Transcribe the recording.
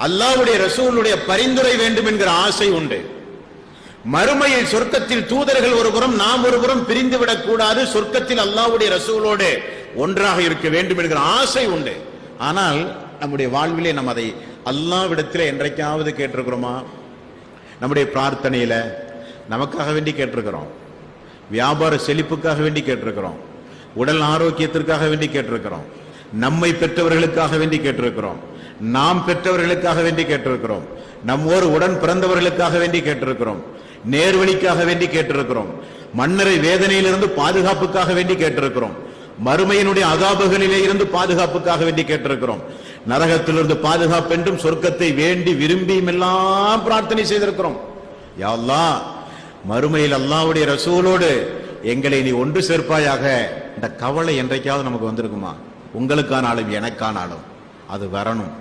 அல்லாஹ்வுடைய ரசூலுடைய பரிந்துரை வேண்டும் என்கிற ஆசை உண்டு. மறுமையில் சொர்க்கத்தில் தூதர்கள் ஒருபுறம் நாம் ஒருபுறம் பிரிந்து விடக்கூடாது, சொர்க்கத்தில் அல்லாஹ்வுடைய ரசூலோடு ஒன்றாக இருக்க வேண்டும் என்கிற ஆசை உண்டு. ஆனால் நம்முடைய வாழ்விலே நம்ம அதை அல்லாஹ்விடத்தில் என்றைக்காவது கேட்டிருக்கிறோமா? நம்முடைய பிரார்த்தனையில நமக்காக வேண்டி கேட்டிருக்கிறோம், வியாபார செழிப்புக்காக வேண்டி கேட்டிருக்கிறோம், உடல் ஆரோக்கியத்திற்காக வேண்டி கேட்டிருக்கிறோம், நம்மை பெற்றவர்களுக்காக வேண்டி கேட்டிருக்கிறோம், நாம் பெற்றவர்களுக்காக வேண்டி கேட்டிருக்கிறோம், நம்மோர் உடன் பிறந்தவர்களுக்காக வேண்டி கேட்டிருக்கிறோம், நேர்வழிக்காக வேண்டி கேட்டிருக்கிறோம், மன்னரை வேதனையிலிருந்து பாதுகாப்புக்காக வேண்டி கேட்டிருக்கிறோம், மறுமையினுடைய அதாபுகளிலே இருந்து பாதுகாப்புக்காக வேண்டி கேட்டிருக்கிறோம், நரகத்திலிருந்து பாதுகாப்பு என்றும் சொர்க்கத்தை வேண்டி விரும்பியும் எல்லாம் பிரார்த்தனை செய்திருக்கிறோம். யா அல்லாஹ், மறுமையில் அல்லாஹ்வுடைய ரசூலோடு எங்களை நீ ஒன்று சேர்ப்பாயாக. இந்த கவலை என்றைக்காவது நமக்கு வந்திருக்குமா? உங்களுக்கானாலும் எனக்கானாலும் அது வரணும்.